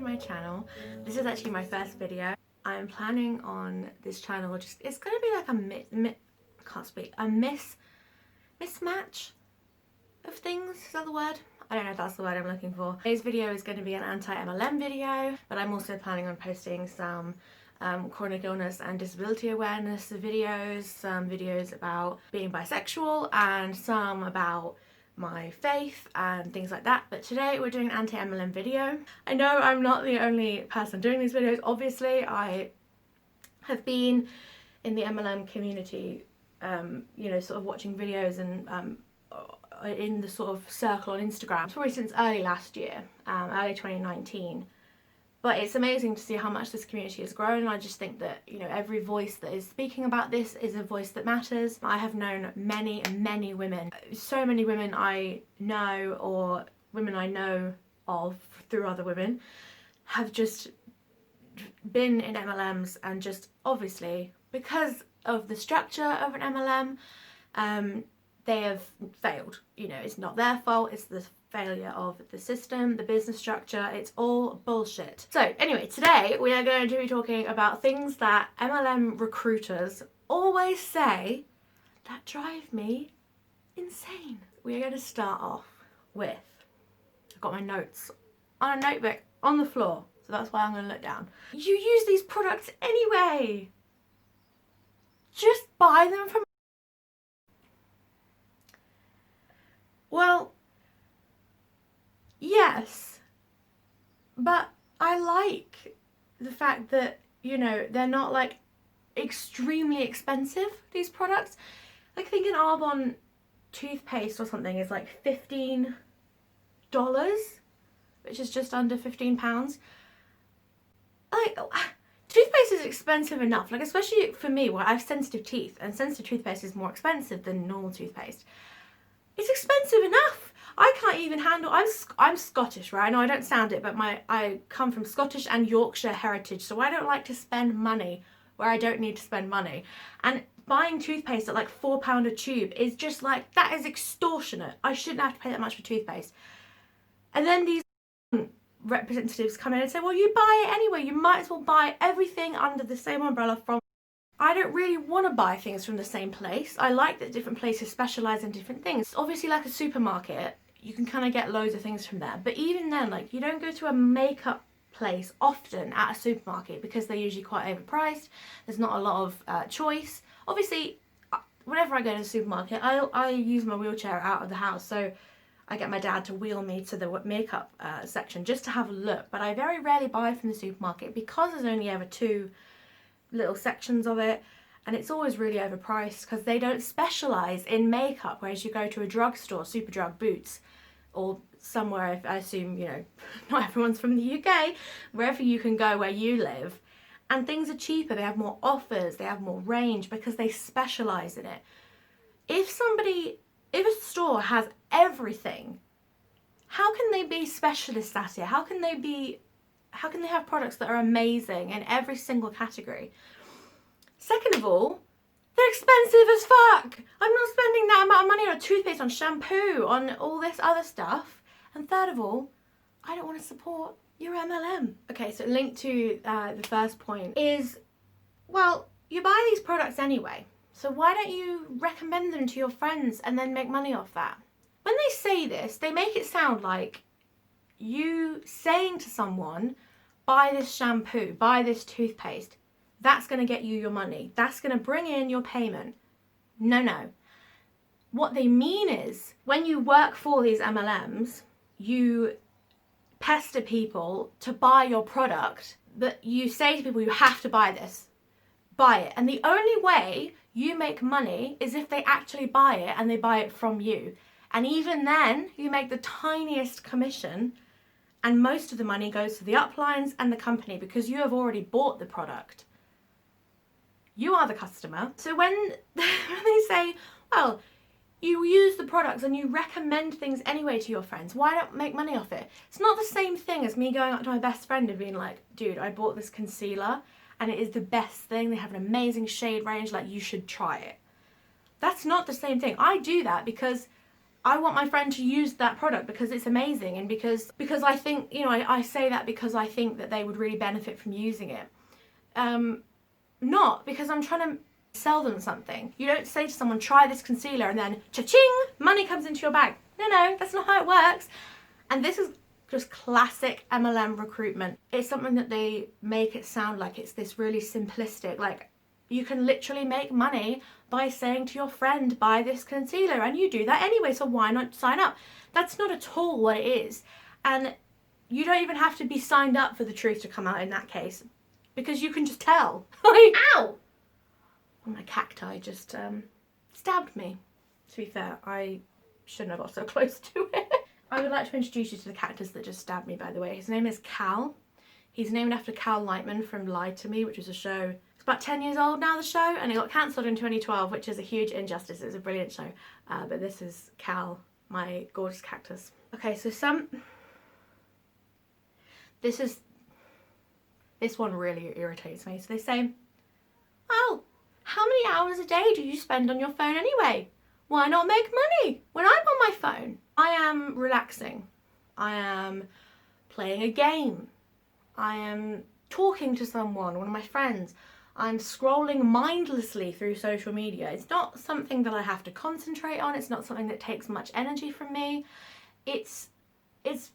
to my channel. This is actually my first video. I'm planning on this channel it's gonna be like a mismatch of things. Is that the word? I don't know if that's the word I'm looking for. Today's video is going to be an anti-MLM video, but I'm also planning on posting some chronic illness and disability awareness videos, some videos about being bisexual, and some about my faith and things like that. But today we're doing an anti-MLM video. I know I'm not the only person doing these videos. Obviously, I have been in the MLM community, you know, sort of watching videos and in the sort of circle on Instagram probably since early last year, early 2019. But it's amazing to see how much this community has grown. I just think that, you know, every voice that is speaking about this is a voice that matters. I have known many women, so many women I know, or women I know of through other women, have just been in MLMs, and just obviously because of the structure of an MLM, they have failed. You know, it's not their fault, it's the failure of the system, the business structure. It's all bullshit. So anyway, today we are going to be talking about things that MLM recruiters always say that drive me insane. We are going to start off with, I've got my notes on a notebook on the floor, so that's why I'm going to look down. You use these products anyway. Just buy them from... Well, yes, but I like the fact that, you know, they're not like extremely expensive, these products. Like, I think an Arbonne toothpaste or something is like $15, which is just under £15. Like, toothpaste is expensive enough, like, especially for me where I have sensitive teeth, and sensitive toothpaste is more expensive than normal toothpaste. It's expensive enough. I can't even handle... I'm Scottish, right? I know I don't sound it, but I come from Scottish and Yorkshire heritage, so I don't like to spend money where I don't need to spend money. And buying toothpaste at like £4 a tube is just like, that is extortionate. I shouldn't have to pay that much for toothpaste. And then these representatives come in and say, well, you buy it anyway. You might as well buy everything under the same umbrella from... I don't really want to buy things from the same place. I like that different places specialise in different things. Obviously, like a supermarket, you can kind of get loads of things from there. But even then, like, you don't go to a makeup place often at a supermarket because they're usually quite overpriced. There's not a lot of choice. Obviously, whenever I go to the supermarket, I use my wheelchair out of the house. So I get my dad to wheel me to the makeup section just to have a look. But I very rarely buy from the supermarket because there's only ever two little sections of it, and it's always really overpriced because they don't specialise in makeup, whereas you go to a drugstore, Superdrug, Boots, or somewhere, I assume, you know, not everyone's from the UK, wherever you can go where you live, and things are cheaper, they have more offers, they have more range because they specialise in it. If a store has everything, how can they be specialists at it? How can they have products that are amazing in every single category? Second of all, they're expensive as fuck. I'm not spending that amount of money on a toothpaste, on shampoo, on all this other stuff. And third of all, I don't want to support your MLM. Okay, so linked to the first point is, well, you buy these products anyway. So why don't you recommend them to your friends and then make money off that? When they say this, they make it sound like you saying to someone, buy this shampoo, buy this toothpaste, that's going to get you your money, that's going to bring in your payment. No. What they mean is, when you work for these MLMs, you pester people to buy your product, but you say to people, you have to buy this, buy it. And the only way you make money is if they actually buy it and they buy it from you. And even then, you make the tiniest commission, and most of the money goes to the uplines and the company because you have already bought the product. You are the customer. So when they say, well, you use the products and you recommend things anyway to your friends, why not make money off it? It's not the same thing as me going up to my best friend and being like, dude, I bought this concealer and it is the best thing. They have an amazing shade range, like, you should try it. That's not the same thing. I do that because I want my friend to use that product because it's amazing, and because I think, you know, I say that because I think that they would really benefit from using it. Not because I'm trying to sell them something. You don't say to someone, try this concealer, and then cha-ching, money comes into your bag. No, that's not how it works. And this is just classic MLM recruitment. It's something that they make it sound like it's this really simplistic, like you can literally make money by saying to your friend, buy this concealer, and you do that anyway, so why not sign up? That's not at all what it is. And you don't even have to be signed up for the truth to come out in that case, because you can just tell. Like, ow! Oh, my cacti just stabbed me. To be fair, I shouldn't have got so close to it. I would like to introduce you to the cactus that just stabbed me, by the way. His name is Cal. He's named after Cal Lightman from Lie to Me, which is a show. It's about 10 years old now, the show, and it got cancelled in 2012, which is a huge injustice. It was a brilliant show. But this is Cal, my gorgeous cactus. Okay, so this one really irritates me. So they say, oh, how many hours a day do you spend on your phone anyway? Why not make money when I'm on my phone? I am relaxing. I am playing a game. I am talking to someone, one of my friends. I'm scrolling mindlessly through social media. It's not something that I have to concentrate on. It's not something that takes much energy from me. It's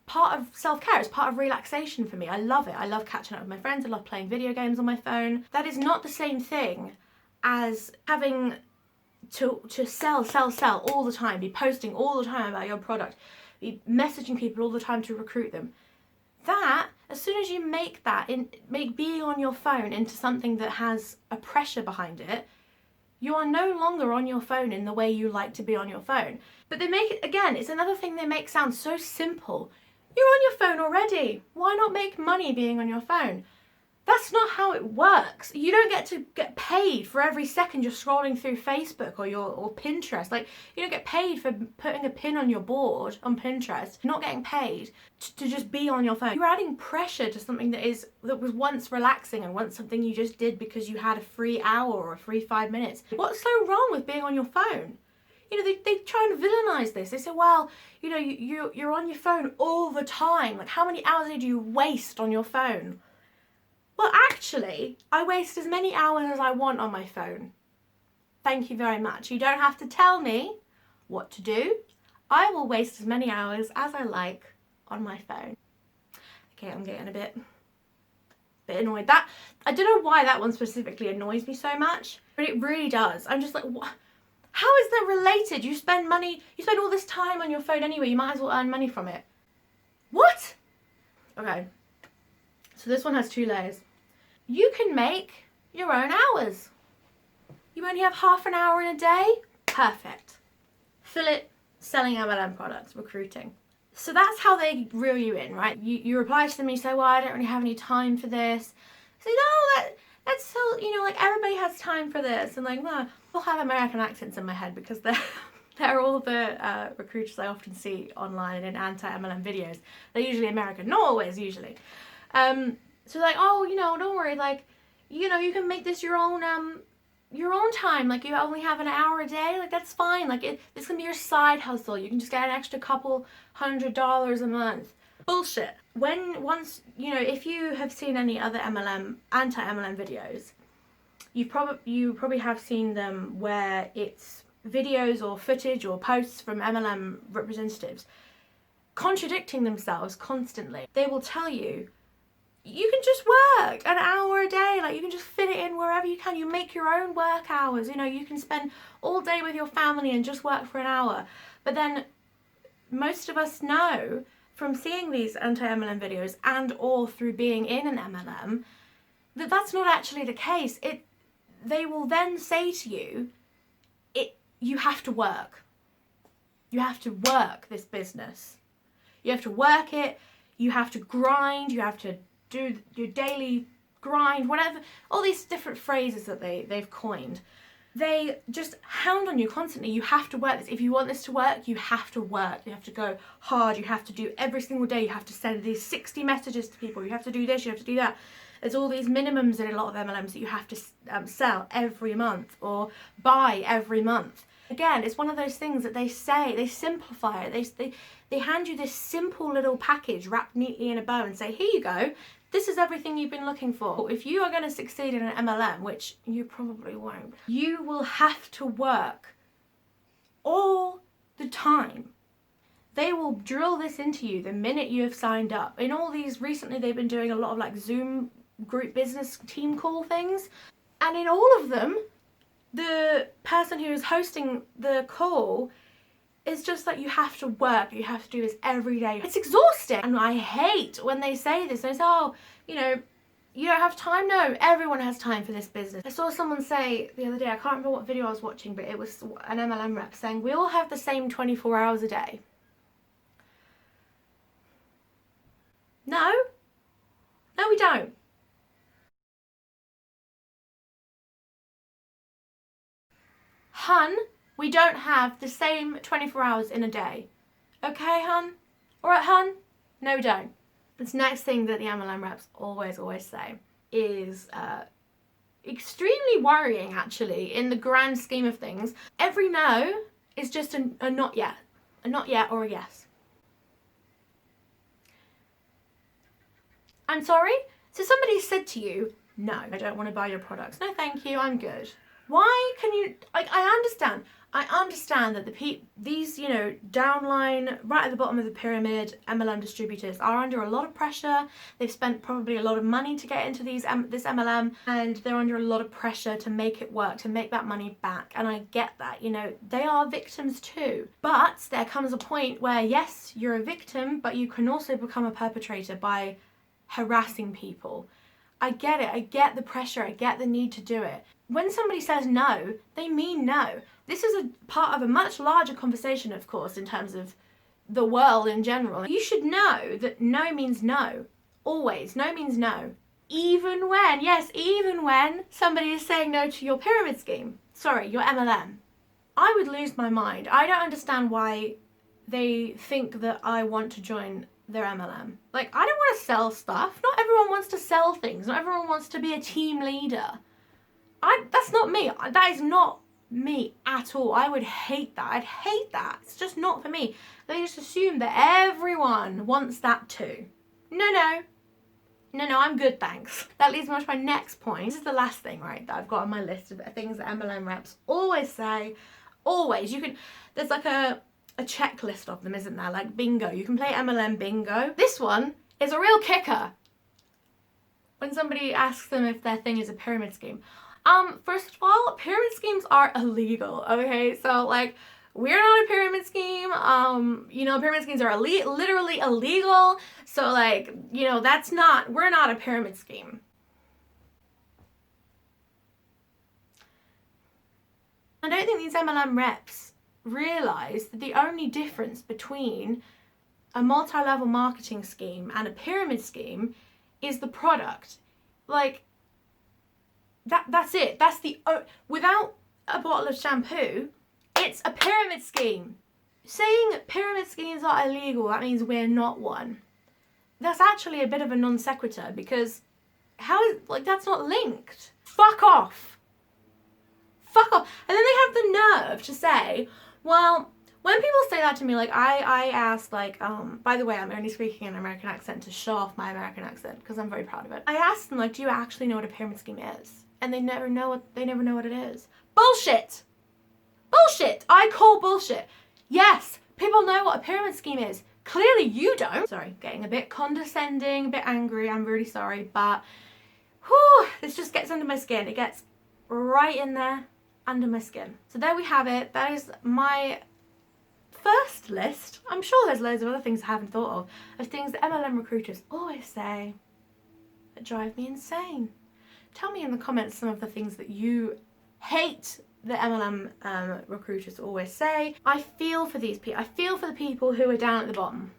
part of self-care. It's part of relaxation for me. I love it. I love catching up with my friends. I love playing video games on my phone. That is not the same thing as having to sell all the time, be posting all the time about your product, be messaging people all the time to recruit them. That, as soon as you make being on your phone into something that has a pressure behind it, you are no longer on your phone in the way you like to be on your phone. But they make it, again, it's another thing they make sound so simple. You're on your phone already. Why not make money being on your phone? That's not how it works. You don't get to get paid for every second you're scrolling through Facebook or Pinterest. Like, you don't get paid for putting a pin on your board on Pinterest. You're not getting paid to just be on your phone. You're adding pressure to something that was once relaxing and once something you just did because you had a free hour or a free 5 minutes. What's so wrong with being on your phone? You know, they try and villainize this. They say, well, you know, you're on your phone all the time. Like, how many hours a day do you waste on your phone? Well, actually, I waste as many hours as I want on my phone. Thank you very much. You don't have to tell me what to do. I will waste as many hours as I like on my phone. Okay, I'm getting a bit annoyed. I don't know why that one specifically annoys me so much, but it really does. I'm just like, what? How is that related? You spend all this time on your phone anyway. You might as well earn money from it. What? Okay. So this one has 2 layers. You can make your own hours. You only have half an hour in a day? Perfect. Fill it selling MLM products, recruiting. So that's how they reel you in, right? You reply to them and you say, well, I don't really have any time for this. Say, no, that's so, you know, like everybody has time for this. And like, no, I'll have American accents in my head because they're all the recruiters I often see online in anti-MLM videos. They're usually American, not always, usually. So like, oh, you know, don't worry, like, you know, you can make this your own time, like you only have an hour a day, like that's fine, like this can be your side hustle, you can just get an extra couple $100 a month. Bullshit. Once, you know, if you have seen any other anti-MLM videos, you probably have seen them where it's videos or footage or posts from MLM representatives contradicting themselves constantly. They will tell you, you can just work an hour a day, like you can just fit it in wherever you can. You make your own work hours, you know, you can spend all day with your family and just work for an hour. But then most of us know from seeing these anti-MLM videos and or through being in an MLM that that's not actually the case. They will then say to you, you have to work. You have to work this business. You have to work it, you have to grind, you have to do your daily grind, whatever, all these different phrases that they've coined. They just hound on you constantly. You have to work this. If you want this to work, you have to work. You have to go hard. You have to do every single day. You have to send these 60 messages to people. You have to do this, you have to do that. There's all these minimums in a lot of MLMs that you have to sell every month or buy every month. Again, it's one of those things that they say, they simplify it. They hand you this simple little package wrapped neatly in a bow and say, here you go. This is everything you've been looking for. If you are going to succeed in an MLM, which you probably won't, you will have to work all the time. They will drill this into you the minute you have signed up. In all these, recently they've been doing a lot of like Zoom group business team call things. And in all of them, the person who is hosting the call is just like, you have to work, you have to do this every day. It's exhausting. And I hate when they say this. They say, oh, you know, you don't have time. No, everyone has time for this business. I saw someone say the other day, I can't remember what video I was watching, but it was an MLM rep saying, we all have the same 24 hours a day. No, we don't. Hun, we don't have the same 24 hours in a day. Okay, hun? Alright, hun? No, we don't. This next thing that the MLM reps always say is extremely worrying, actually, in the grand scheme of things. Every no is just a not yet. A not yet or a yes. I'm sorry? So somebody said to you, no, I don't want to buy your products. No, thank you, I'm good. Why can you, like, I understand that these, you know, downline, right at the bottom of the pyramid, MLM distributors are under a lot of pressure. They've spent probably a lot of money to get into this MLM, and they're under a lot of pressure to make it work, to make that money back. And I get that, you know, they are victims too. But there comes a point where, yes, you're a victim, but you can also become a perpetrator by harassing people. I get it, I get the pressure, I get the need to do it. When somebody says no, they mean no. This is a part of a much larger conversation, of course, in terms of the world in general. You should know that no means no. Always, no means no. Even when, yes, even when somebody is saying no to your pyramid scheme. Sorry, your MLM. I would lose my mind. I don't understand why they think that I want to join their MLM. Like, I don't want to sell stuff. Not everyone wants to sell things. Not everyone wants to be a team leader. That's not me. That is not me at all. I would hate that. I'd hate that. It's just not for me. They just assume that everyone wants that too. No, I'm good, thanks. That leads me on to my next point. This is the last thing, right, that I've got on my list of things that MLM reps always say. Always. There's like a checklist of them, isn't there? Like bingo. You can play MLM bingo. This one is a real kicker. When somebody asks them if their thing is a pyramid scheme. First of all, pyramid schemes are illegal, okay? So, like, we're not a pyramid scheme. You know, pyramid schemes are literally illegal. So, like, you know, we're not a pyramid scheme. I don't think these MLM reps realize that the only difference between a multi-level marketing scheme and a pyramid scheme is the product. Like, that's it. That's without a bottle of shampoo, it's a pyramid scheme. Saying pyramid schemes are illegal, that means we're not one. That's actually a bit of a non sequitur, because that's not linked. Fuck off. Fuck off. And then they have the nerve to say, well, when people say that to me, like, I ask, like, by the way, I'm only speaking in an American accent to show off my American accent, because I'm very proud of it. I ask them, like, do you actually know what a pyramid scheme is? And they never know what it is. Bullshit! Bullshit! I call bullshit. Yes, people know what a pyramid scheme is. Clearly you don't. Sorry, getting a bit condescending, a bit angry, I'm really sorry, but whew, this just gets under my skin. It gets right in there, under my skin. So there we have it. That is my first list. I'm sure there's loads of other things I haven't thought of things that MLM recruiters always say that drive me insane. Tell me in the comments some of the things that you hate that MLM recruiters always say. I feel for these people. I feel for the people who are down at the bottom,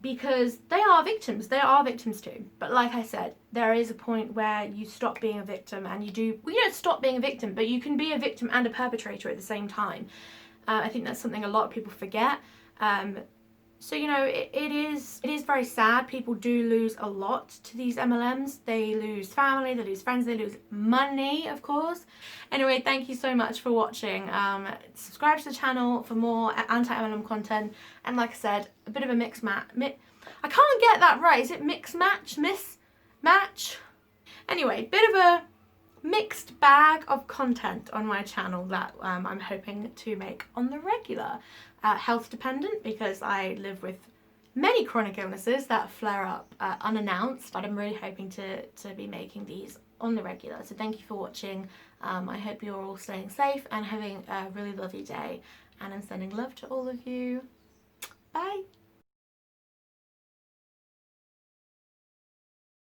because they are victims. They are victims too. But like I said, there is a point where you stop being a victim, and you don't stop being a victim, but you can be a victim and a perpetrator at the same time. I think that's something a lot of people forget. So, you know, it is very sad. People do lose a lot to these MLMs. They lose family, they lose friends, they lose money, of course. Anyway, thank you so much for watching. Subscribe to the channel for more anti-MLM content. And like I said, a bit of a mix match. I can't get that right. Is it mix match? Miss match? Anyway, bit of a mixed bag of content on my channel that I'm hoping to make on the regular. Health dependent, because I live with many chronic illnesses that flare up unannounced, but I'm really hoping to be making these on the regular. So thank you for watching. I hope you're all staying safe and having a really lovely day, and I'm sending love to all of you. Bye.